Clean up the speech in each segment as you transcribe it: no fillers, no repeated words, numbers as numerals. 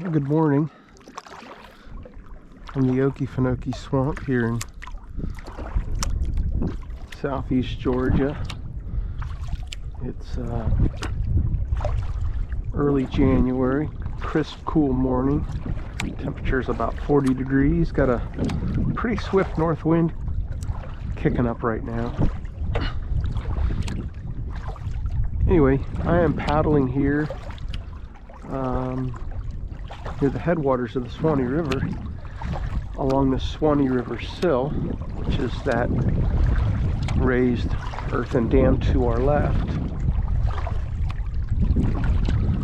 Good morning from the Okefenokee Swamp here in southeast Georgia. It's early January, crisp, cool morning. Temperature's about 40 degrees. Got a pretty swift north wind kicking up right now. Anyway, I am paddling here near the headwaters of the Swanee River along the Swanee River sill, which is that raised earthen dam to our left.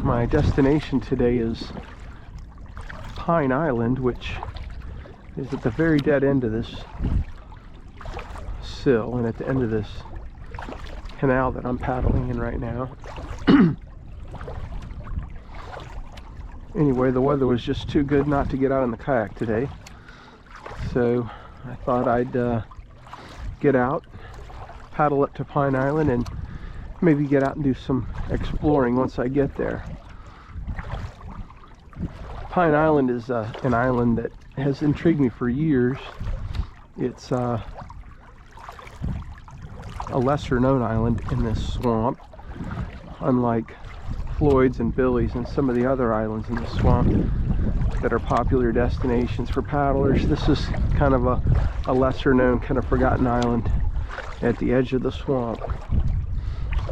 My destination today is Pine Island, which is at the very dead end of this sill and at the end of this canal that I'm paddling in right now. Anyway, the weather was just too good not to get out in the kayak today, so I thought I'd get out, paddle up to Pine Island, and maybe get out and do some exploring once I get there. Pine Island is an island that has intrigued me for years. It's a lesser known island in this swamp, unlike Floyd's and Billy's and some of the other islands in the swamp that are popular destinations for paddlers. This is kind of a lesser known, kind of forgotten island at the edge of the swamp.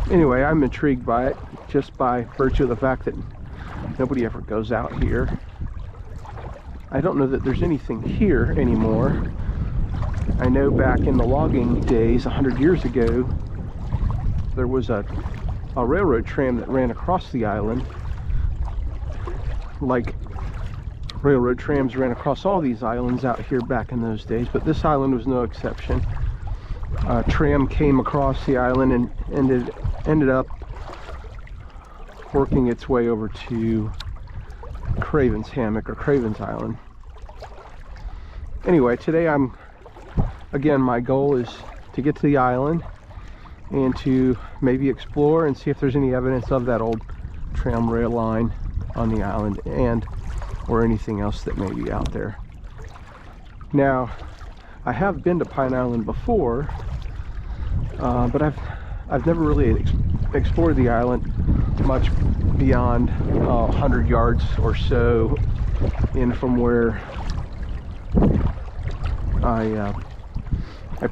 Anyway, I'm intrigued by it just by virtue of the fact that nobody ever goes out here. I don't know that there's anything here anymore. I know back in the logging days 100 years ago there was a railroad tram that ran across the island, like railroad trams ran across all these islands out here back in those days, but this island was no exception. A tram came across the island and ended up working its way over to Craven's Hammock or Craven's Island. Anyway, today again, my goal is to get to the island and to maybe explore and see if there's any evidence of that old tram rail line on the island or anything else that may be out there. Now, I have been to Pine Island before, but I've never really explored the island much beyond 100 yards or so in from where I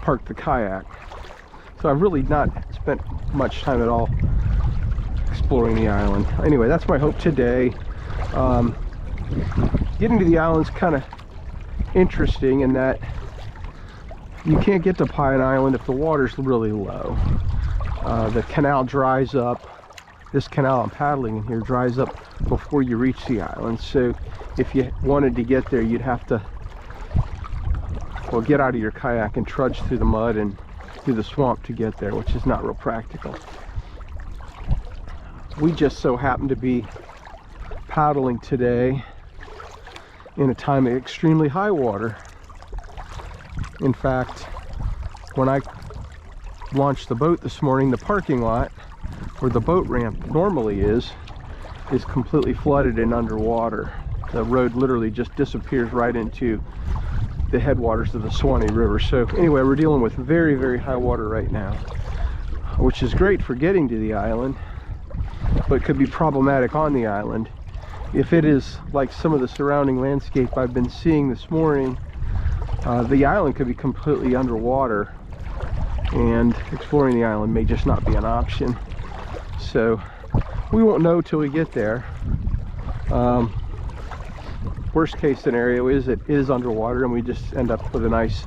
parked the kayak. So I've really not spent much time at all exploring the island. Anyway, that's my hope today. Getting to the island's kind of interesting in that you can't get to Pine Island if the water's really low. The canal dries up. This canal I'm paddling in here dries up before you reach the island. So if you wanted to get there, you'd have to, well, get out of your kayak and trudge through the mud and through the swamp to get there, which is not real practical. We just so happen to be paddling today in a time of extremely high water. In fact, when I launched the boat this morning, the parking lot where the boat ramp normally is completely flooded and underwater. The road literally just disappears right into the headwaters of the Swanee River. So anyway, we're dealing with very, very high water right now, which is great for getting to the island, but could be problematic on the island. If it is like some of the surrounding landscape I've been seeing this morning, the island could be completely underwater and exploring the island may just not be an option. So we won't know till we get there. Worst case scenario is it is underwater and we just end up with a nice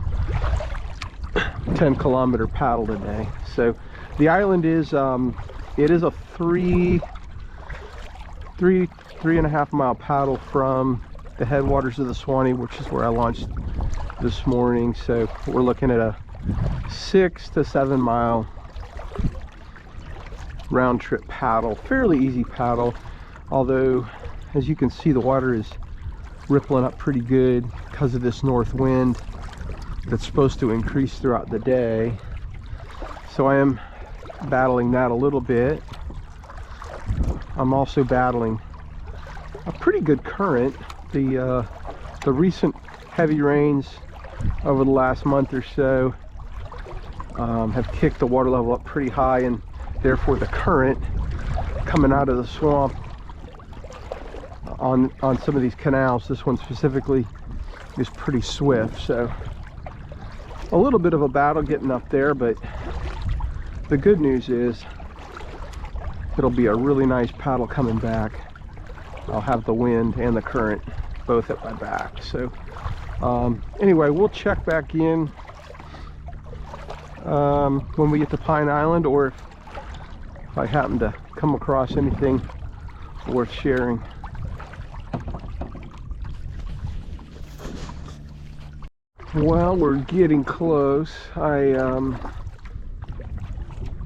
10-kilometer paddle today. So the island is it is a three and a half mile paddle from the headwaters of the Swanee, which is where I launched this morning. So we're looking at a 6 to 7 mile round trip paddle. Fairly easy paddle, although as you can see the water is rippling up pretty good because of this north wind that's supposed to increase throughout the day. So I am battling that a little bit. I'm also battling a pretty good current. The recent heavy rains over the last month or so have kicked the water level up pretty high, and therefore the current coming out of the swamp on some of these canals, this one specifically, is pretty swift. So a little bit of a battle getting up there, but the good news is it'll be a really nice paddle coming back. I'll have the wind and the current both at my back. So anyway, we'll check back in when we get to Pine Island, or if I happen to come across anything worth sharing. Well, we're getting close.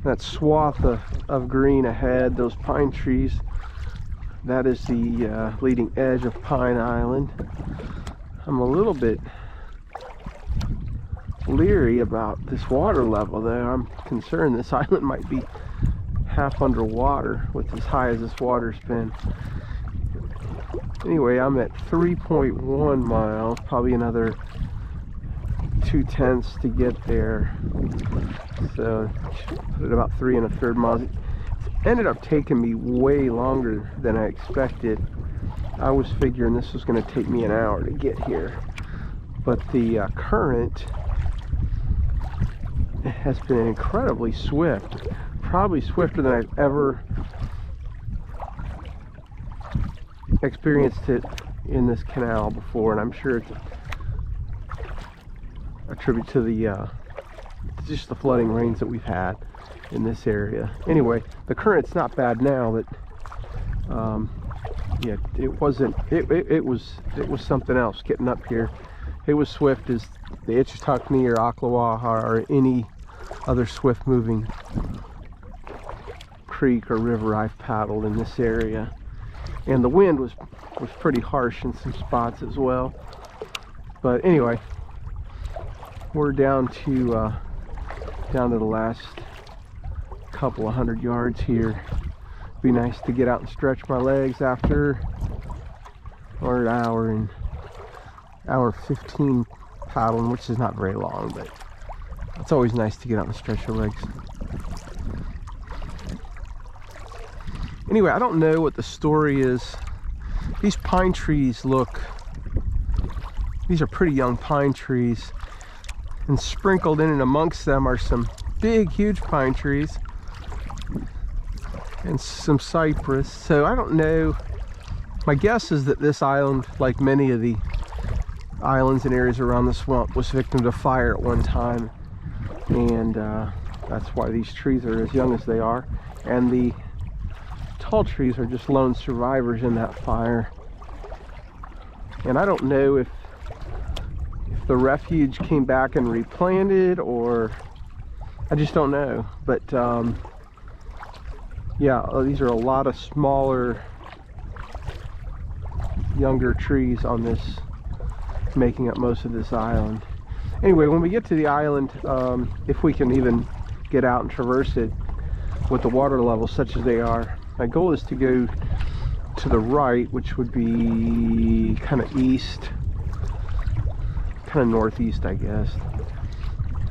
That swath of green ahead, those pine trees, that is the leading edge of Pine Island. I'm a little bit leery about this water level though. I'm concerned this island might be half underwater with as high as this water's been. Anyway, I'm at 3.1 miles, probably another 2/10 to get there. So put it about 3 1/3 miles. It ended up taking me way longer than I expected. I was figuring this was going to take me an hour to get here, but the current has been incredibly swift, probably swifter than I've ever experienced it in this canal before, and I'm sure it's a tribute to the just the flooding rains that we've had in this area. Anyway, the current's not bad now, but yeah, it was something else getting up here. It was swift as the Ichtucknee or Ocklawaha or any other swift moving creek or river I've paddled in this area. And the wind was pretty harsh in some spots as well. But anyway, we're down to the last couple of 100 yards here. Be nice to get out and stretch my legs after an hour 15 paddling, which is not very long, but it's always nice to get out and stretch your legs. Anyway, I don't know what the story is. These pine trees these are pretty young pine trees, and sprinkled in and amongst them are some big, huge pine trees and some cypress. So I don't know. My guess is that this island, like many of the islands and areas around the swamp, was victim to fire at one time, and that's why these trees are as young as they are, and the tall trees are just lone survivors in that fire. And I don't know if the refuge came back and replanted, or I just don't know. But yeah, these are a lot of smaller, younger trees on this, making up most of this island. Anyway, when we get to the island, if we can even get out and traverse it with the water levels such as they are, my goal is to go to the right, which would be kind of east, kind of northeast, I guess.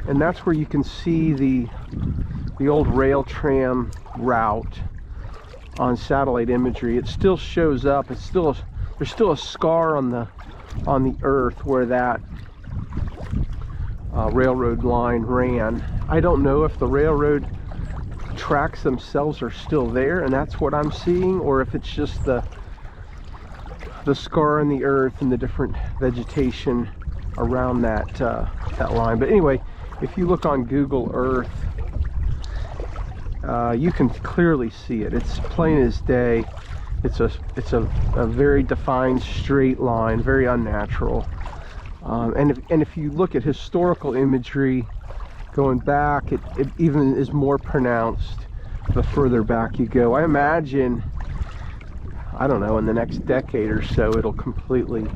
And that's where you can see the old rail tram route on satellite imagery. It still shows up. There's still a scar on the earth where that railroad line ran. I don't know if the railroad tracks themselves are still there and that's what I'm seeing, or if it's just the scar on the earth and the different vegetation around that line. But anyway, if you look on Google Earth, you can clearly see it. It's plain as day. It's a very defined straight line, very unnatural. And if you look at historical imagery going back, it even is more pronounced the further back you go. I imagine, I don't know, in the next decade or so it'll completely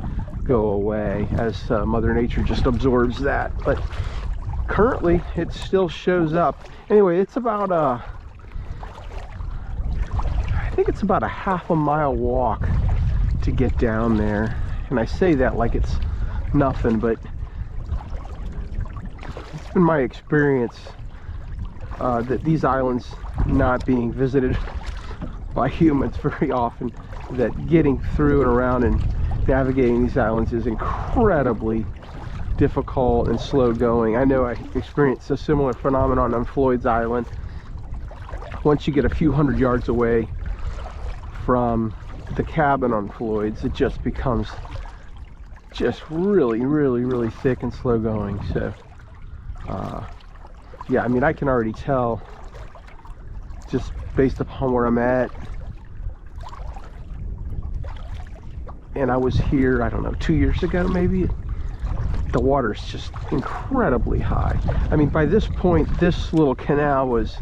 go away as Mother Nature just absorbs that. But currently it still shows up. Anyway, it's about I think it's about a half a mile walk to get down there. And I say that like it's nothing, but it's been my experience that these islands not being visited by humans very often, that getting through and around and navigating these islands is incredibly difficult and slow going. I know I experienced a similar phenomenon on Floyd's Island. Once you get a few hundred yards away from the cabin on Floyd's, it just becomes just really thick and slow going. So yeah, I mean, I can already tell just based upon where I'm at. And I was here, I don't know, 2 years ago maybe. The water's just incredibly high. I mean, by this point, this little canal was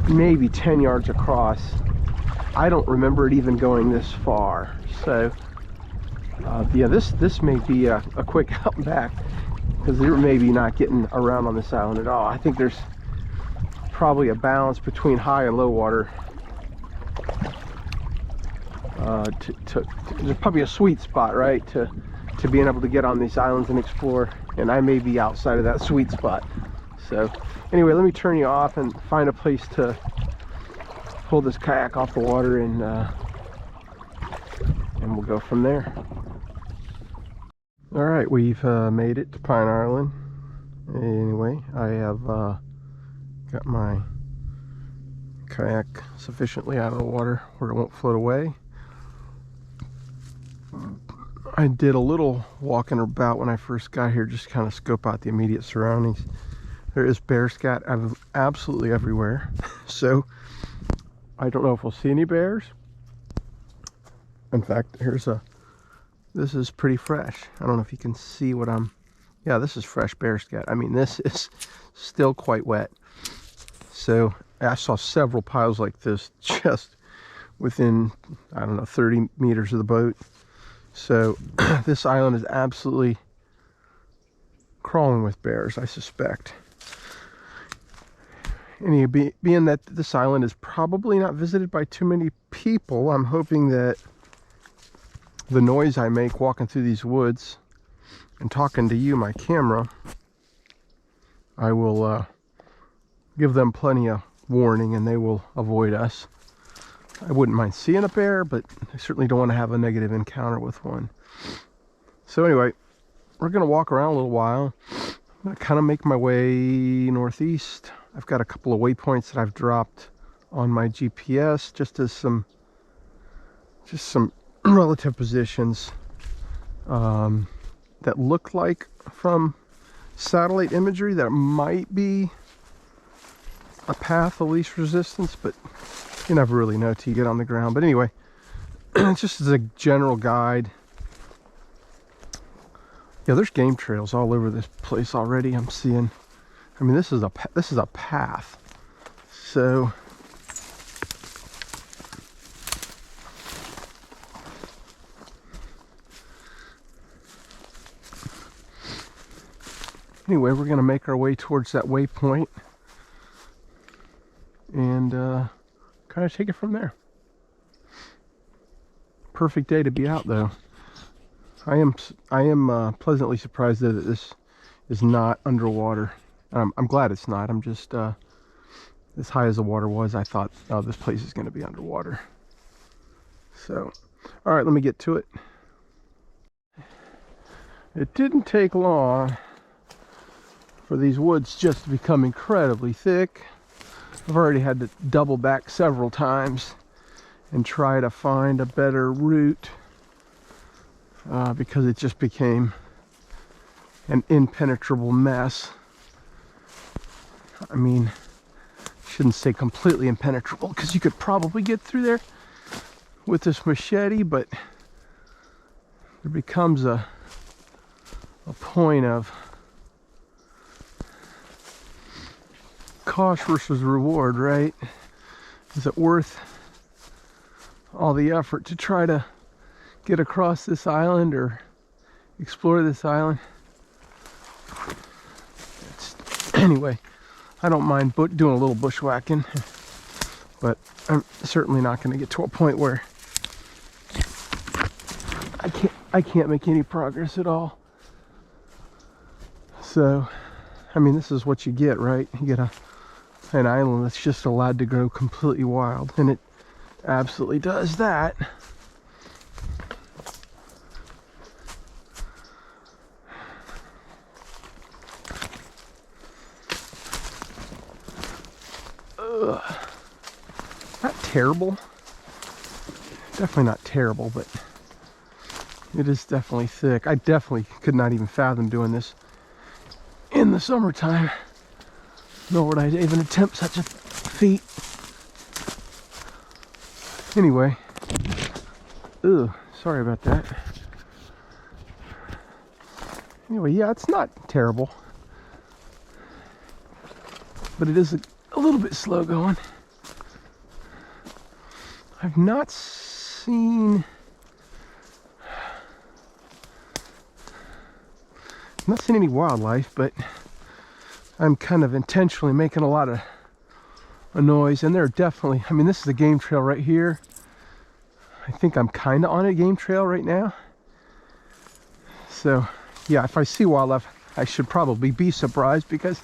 maybe 10 yards across. I don't remember it even going this far. So yeah, this may be a quick out and back, because they're maybe not getting around on this island at all. I think there's probably a balance between high and low water. There's probably a sweet spot, right, to being able to get on these islands and explore, and I may be outside of that sweet spot. So anyway, let me turn you off and find a place to pull this kayak off the water, and we'll go from there. All right, we've made it to Pine Island. Anyway, I have got my kayak sufficiently out of the water where it won't float away. I did a little walking about when I first got here, just kind of scope out the immediate surroundings. There is bear scat absolutely everywhere. So I don't know if we'll see any bears. In fact, this is pretty fresh. I don't know if you can see what yeah, this is fresh bear scat. I mean, this is still quite wet. So I saw several piles like this just within, I don't know, 30 meters of the boat. So this island is absolutely crawling with bears, I suspect. And being that this island is probably not visited by too many people, I'm hoping that the noise I make walking through these woods and talking to you, my camera, I will give them plenty of warning and they will avoid us. I wouldn't mind seeing a bear, but I certainly don't want to have a negative encounter with one. So anyway, we're going to walk around a little while. I'm going to kind of make my way northeast. I've got a couple of waypoints that I've dropped on my GPS, just as some relative positions that look like from satellite imagery that might be a path of least resistance, but you never really know till you get on the ground. But anyway, just as a general guide, yeah, there's game trails all over this place already. I'm seeing. I mean, this is a path. So anyway, we're going to make our way towards that waypoint and kind of take it from there. Perfect day to be out, though. I am pleasantly surprised that this is not underwater. I'm glad it's not. I'm just as high as the water was, I thought, oh, this place is going to be underwater. So, all right, let me get to it. It didn't take long for these woods just to become incredibly thick. I've already had to double back several times and try to find a better route because it just became an impenetrable mess. I mean, shouldn't say completely impenetrable, because you could probably get through there with this machete, but there becomes a point of cost versus reward, right? Is it worth all the effort to try to get across this island or explore this island? Anyway, I don't mind doing a little bushwhacking, but I'm certainly not going to get to a point where I can't make any progress at all. So, I mean, this is what you get, right? You get an island that's just allowed to grow completely wild, and it absolutely does that. Ugh. Not terrible. Definitely not terrible, but it is definitely thick. I definitely could not even fathom doing this in the summertime, nor would I even attempt such a feat. Anyway, sorry about that. Anyway, yeah, it's not terrible, but it is a little bit slow going. I've not seen any wildlife, but I'm kind of intentionally making a lot of a noise, and there are definitely, I mean, this is a game trail right here. I think I'm kind of on a game trail right now. So yeah, if I see wildlife, I should probably be surprised, because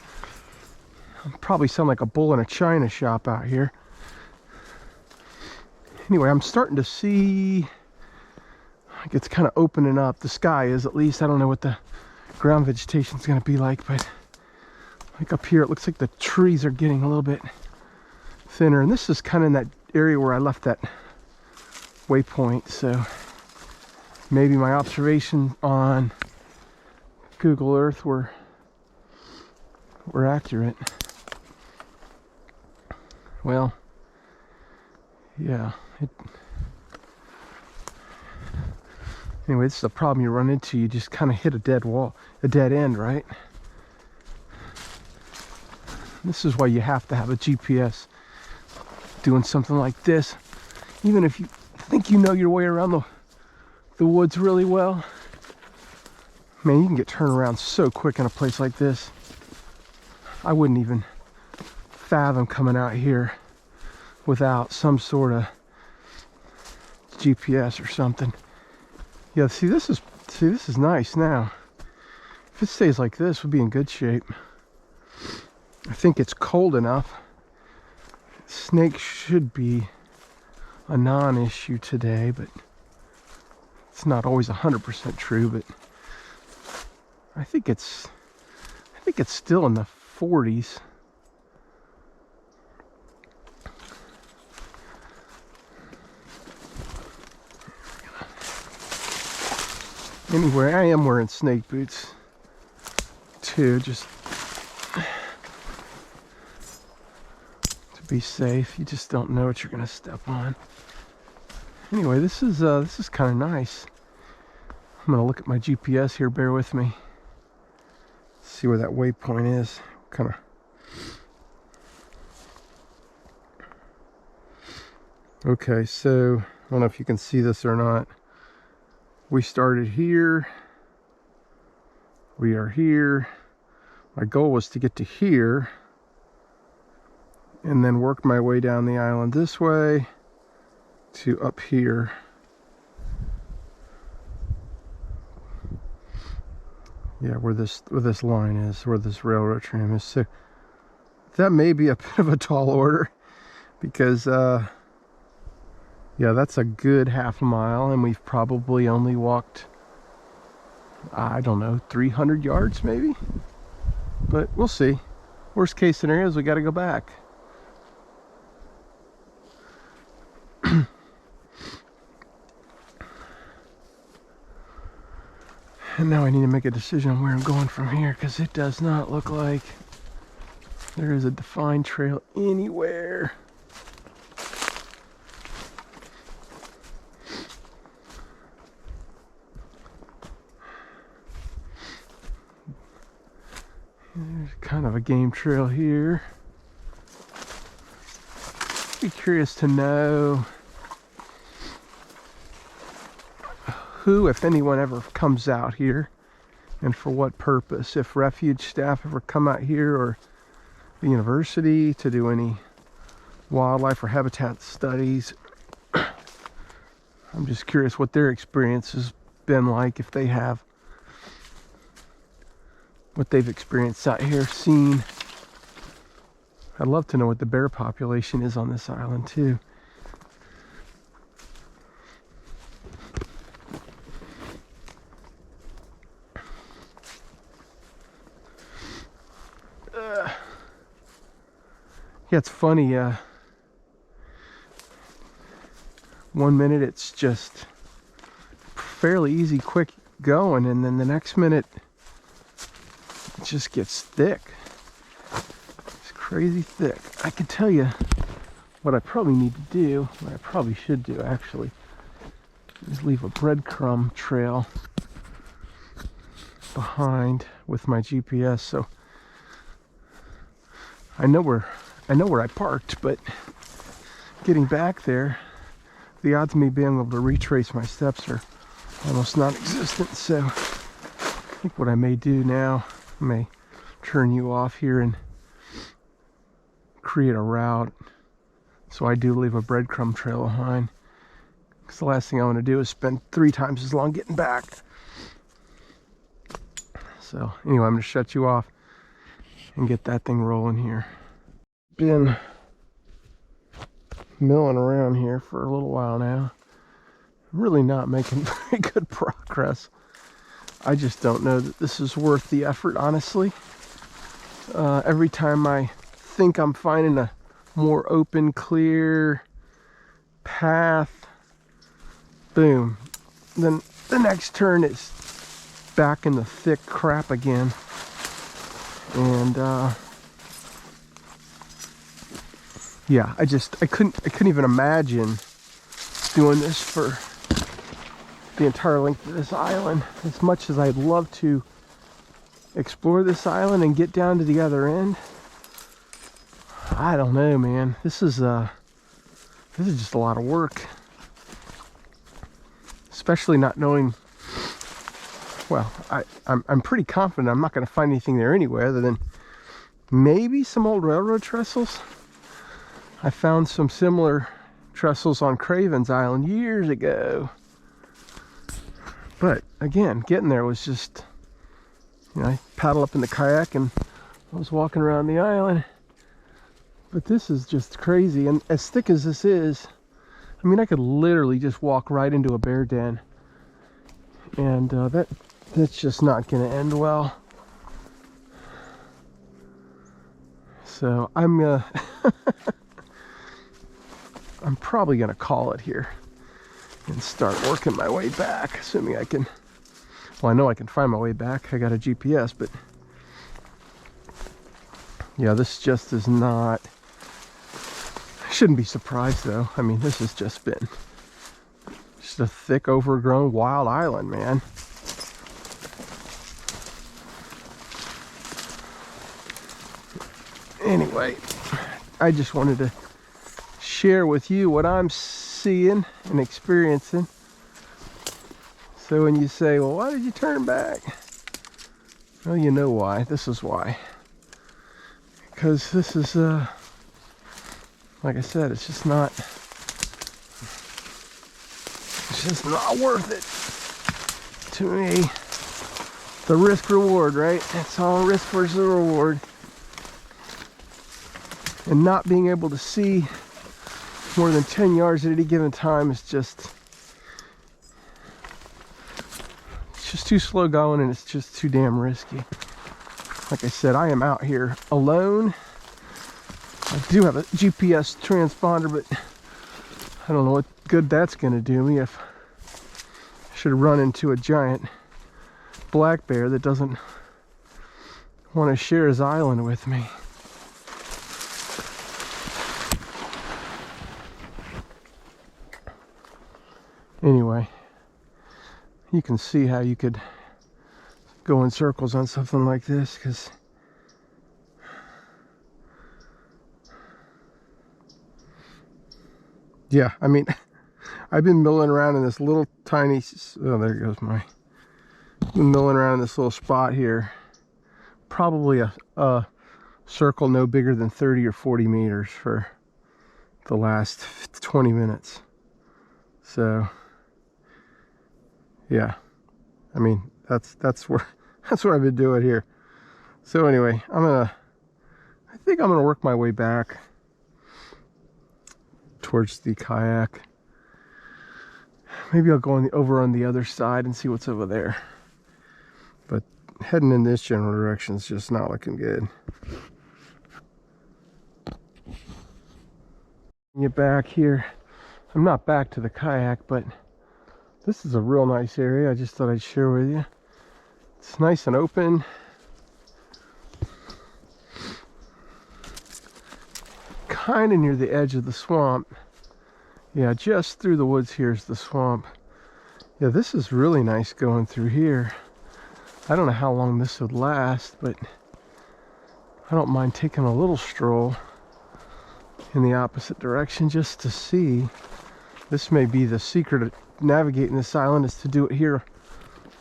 I probably sound like a bull in a china shop out here. Anyway, I'm starting to see like it's kind of opening up. The sky is, at least. I don't know what the ground vegetation is going to be like, but like up here, it looks like the trees are getting a little bit thinner. And this is kind of in that area where I left that waypoint, so maybe my observations on Google Earth were accurate. Well, yeah. Anyway, this is a problem you run into. You just kind of hit a dead wall, a dead end, right? This is why you have to have a GPS doing something like this. Even if you think you know your way around the woods really well, man, you can get turned around so quick in a place like this. I wouldn't even fathom coming out here without some sort of GPS or something. Yeah, see this is nice now. If it stays like this, we'll be in good shape. I think it's cold enough. Snakes should be a non-issue today, but it's not always 100% true, but I think it's still in the 40s. Anyway, I am wearing snake boots too, just to be safe. You just don't know what you're gonna step on. Anyway, this is kind of nice. I'm gonna look at my GPS here. Bear with me. See where that waypoint is. Kind of. Okay, so I don't know if you can see this or not. We started here. We are here. My goal was to get to here and then work my way down the island this way to up here. Yeah, where this line is, where this railroad tram is. So that may be a bit of a tall order, because yeah, that's a good half a mile, and we've probably only walked, I don't know, 300 yards maybe, but we'll see. Worst case scenario is we got to go back. And now I need to make a decision on where I'm going from here, because it does not look like there is a defined trail anywhere. There's kind of a game trail here. Be curious to know who, if anyone, ever comes out here and for what purpose. If refuge staff ever come out here, or the university, to do any wildlife or habitat studies. I'm just curious what their experience has been like, if they have, what they've experienced out here, seen. I'd love to know what the bear population is on this island too. Yeah, it's funny. 1 minute it's just fairly easy, quick going, and then the next minute it just gets thick. It's crazy thick. I can tell you what I probably need to do, what I probably should do actually, is leave a breadcrumb trail behind with my GPS, so I know where I parked, but getting back there, the odds of me being able to retrace my steps are almost non-existent. So I think what I may do now, I may turn you off here and create a route so I do leave a breadcrumb trail behind, because the last thing I want to do is spend 3 times as long getting back. So anyway, I'm going to shut you off and get that thing rolling here. Been milling around here for a little while now. Really not making very good progress. I just don't know that this is worth the effort, honestly. Every time I think I'm finding a more open, clear path, boom, then the next turn is back in the thick crap again. And yeah, I couldn't even imagine doing this for the entire length of this island. As much as I'd love to explore this island and get down to the other end, I don't know, man. This is just a lot of work, especially not knowing. Well, I'm pretty confident I'm not going to find anything there anyway, other than maybe some old railroad trestles. I found some similar trestles on Craven's Island years ago. But again, getting there was just, you know, I paddled up in the kayak and I was walking around the island. But this is just crazy. And as thick as this is, I mean, I could literally just walk right into a bear den. And that's just not going to end well. So I'm probably going to call it here and start working my way back, assuming I can. Well, I know I can find my way back. I got a GPS, but yeah, this just is not. I shouldn't be surprised though. I mean, this has just been just a thick, overgrown wild island, man. Anyway, I just wanted to share with you what I'm seeing and experiencing. So when you say, well, why did you turn back? Well, you know why. This is why. Because this is, like I said, it's just not worth it to me. The risk reward, right? It's all risk versus reward. And not being able to see more than 10 yards at any given time is just, it's just too slow going, and it's just too damn risky. Like I said, I am out here alone. I do have a GPS transponder, but I don't know what good that's going to do me if I should run into a giant black bear that doesn't want to share his island with me. Anyway, you can see how you could go in circles on something like this, because yeah, I mean, I've been milling around in this little tiny, oh, there goes my, been milling around in this little spot here, probably a circle no bigger than 30 or 40 meters for the last 20 minutes. So yeah, I mean, that's where that's what I've been doing here. So anyway, I think I'm gonna work my way back towards the kayak. Maybe I'll go over on the other side and see what's over there. But heading in this general direction is just not looking good. Get back here. I'm not back to the kayak, but this is a real nice area. I just thought I'd share with you. It's nice and open. Kind of near the edge of the swamp. Yeah, just through the woods here is the swamp. Yeah, this is really nice going through here. I don't know how long this would last, but I don't mind taking a little stroll in the opposite direction just to see. This may be the secret of navigating this island, is to do it here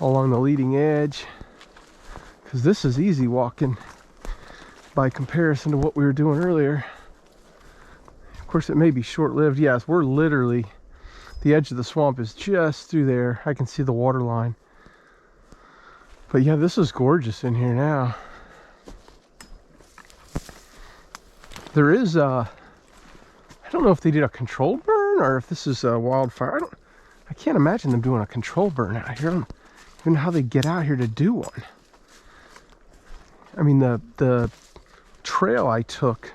along the leading edge, because this is easy walking by comparison to what we were doing earlier. Of course, it may be short-lived. Yes, we're literally, the edge of the swamp is just through there. I can see the water line. But yeah, this is gorgeous in here now. There is I don't know if they did a controlled burn or if this is a wildfire. I can't imagine them doing a controlled burn out here. I don't even know how they get out here to do one. I mean, the trail I took,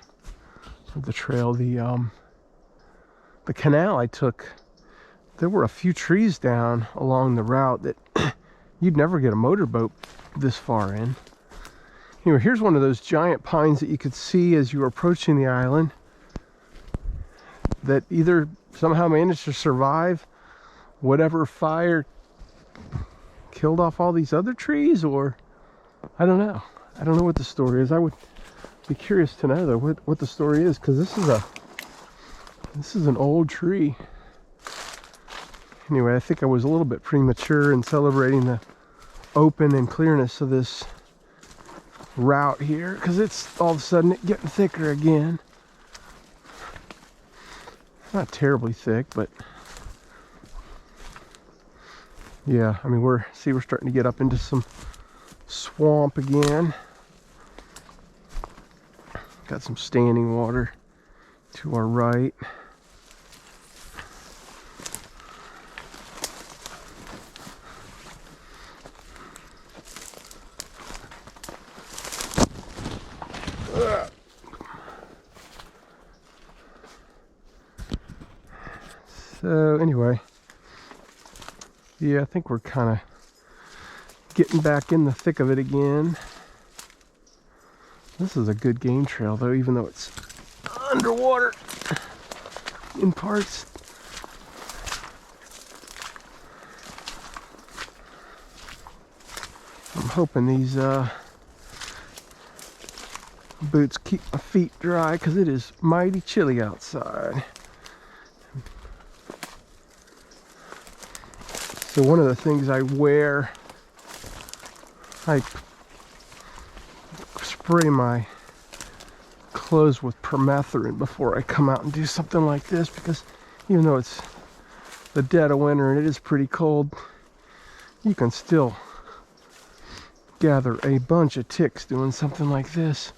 the canal I took, there were a few trees down along the route that you'd never get a motorboat this far in. Anyway, here's one of those giant pines that you could see as you were approaching the island, that either somehow managed to survive whatever fire killed off all these other trees, or I don't know what the story is. I would be curious to know though what the story is, because this is an old tree. Anyway, I think I was a little bit premature in celebrating the open and clearness of this route here, because it's all of a sudden getting thicker again. Not terribly thick, but yeah, I mean, we're starting to get up into some swamp again. Got some standing water to our right. So anyway, yeah, I think we're kind of getting back in the thick of it again. This is a good game trail though, even though it's underwater in parts. I'm hoping these boots keep my feet dry, because it is mighty chilly outside. So one of the things I wear, I spray my clothes with permethrin before I come out and do something like this, because even though it's the dead of winter and it is pretty cold, you can still gather a bunch of ticks doing something like this.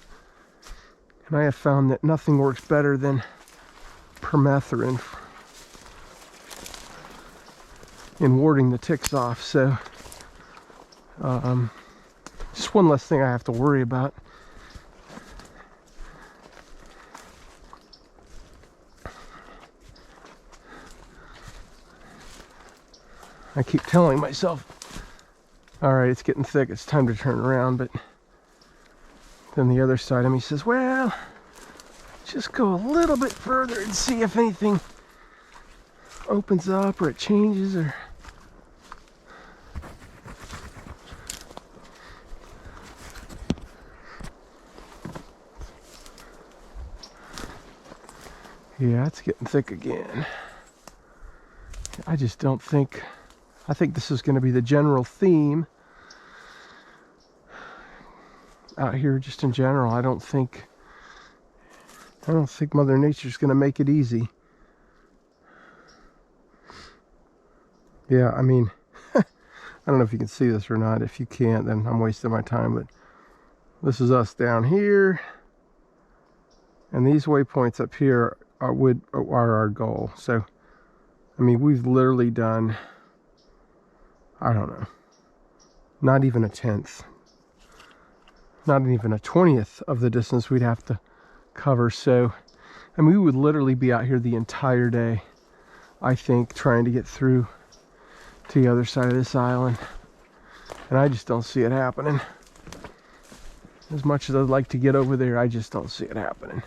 And I have found that nothing works better than permethrin in warding the ticks off. So just one less thing I have to worry about. I keep telling myself, all right, it's getting thick, it's time to turn around, but then the other side of me says, well, just go a little bit further and see if anything opens up or it changes, or yeah, it's getting thick again. I just don't think, I think this is going to be the general theme out here just in general. I don't think Mother Nature's going to make it easy. Yeah, I mean, I don't know if you can see this or not. If you can't, then I'm wasting my time, but this is us down here. And these waypoints up here are our goal. So, I mean, we've literally done, I don't know, not even a 10th, not even a 20th of the distance we'd have to cover. So, I mean, we would literally be out here the entire day, I think, trying to get through to the other side of this island. And I just don't see it happening. As much as I'd like to get over there, I just don't see it happening.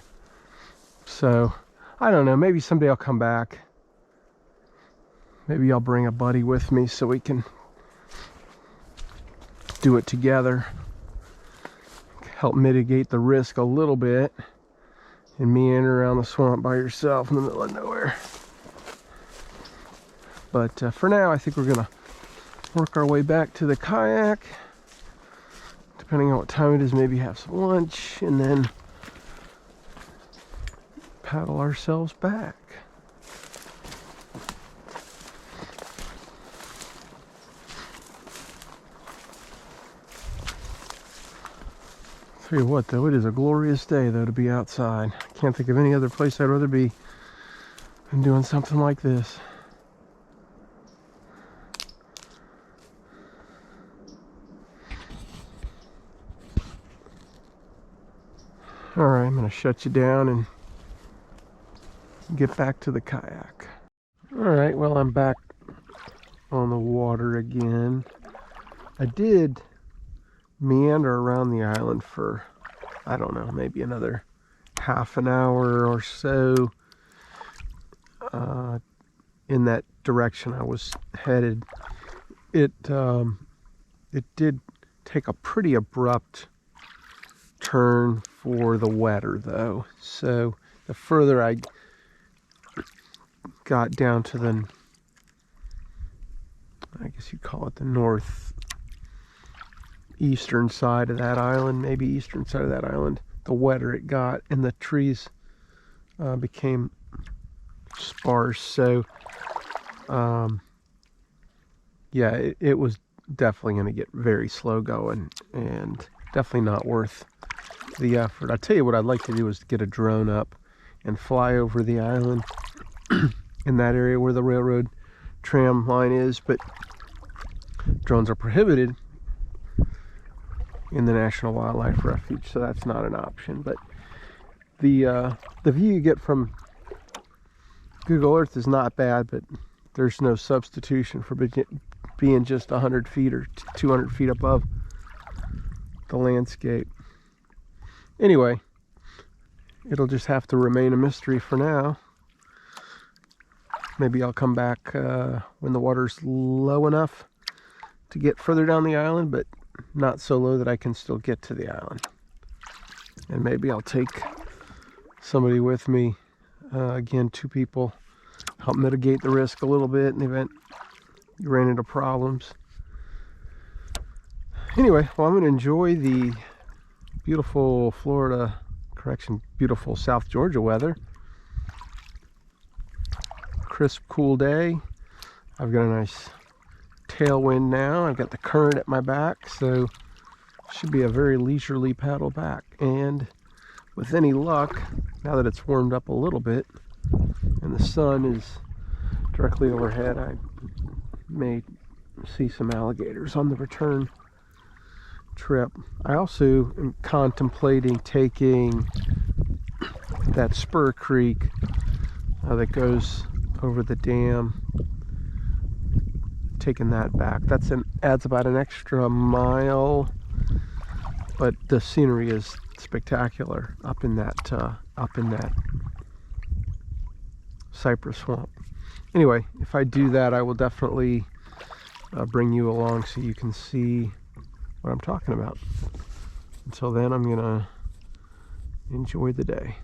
So, I don't know, maybe someday I'll come back. Maybe I'll bring a buddy with me so we can do it together. Help mitigate the risk a little bit and meander around the swamp by yourself in the middle of nowhere. But for now, I think we're gonna work our way back to the kayak. Depending on what time it is, maybe have some lunch and then paddle ourselves back. Tell you what though, it is a glorious day though to be outside. I can't think of any other place I'd rather be than doing something like this. Alright, I'm going to shut you down and get back to the kayak. Alright, well, I'm back on the water again. I did meander around the island for, I don't know, maybe another half an hour or so in that direction I was headed. It did take a pretty abrupt turn for the wetter though, so the further I got down to the, I guess you'd call it the northeastern side of that island, maybe eastern side of that island, the wetter it got, and the trees became sparse. So yeah, it was definitely going to get very slow going and definitely not worth the effort. I tell you what I'd like to do is get a drone up and fly over the island in that area where the railroad tram line is, but drones are prohibited in the National Wildlife Refuge, so that's not an option. But the view you get from Google Earth is not bad, but there's no substitution for being just 100 feet or 200 feet above the landscape. Anyway, it'll just have to remain a mystery for now. Maybe I'll come back when the water's low enough to get further down the island, but not so low that I can still get to the island. And maybe I'll take somebody with me. Again, 2 people. Help mitigate the risk a little bit in the event you ran into problems. Anyway, well, I'm going to enjoy the beautiful beautiful South Georgia weather. Crisp, cool day. I've got a nice tailwind now. I've got the current at my back, so should be a very leisurely paddle back. And with any luck, now that it's warmed up a little bit and the sun is directly overhead, I may see some alligators on the return trip. I also am contemplating taking that spur creek that goes over the dam, taking that back. Adds about an extra mile, but the scenery is spectacular up in that cypress swamp. Anyway, if I do that, I will definitely bring you along so you can see what I'm talking about. Until then, I'm gonna enjoy the day.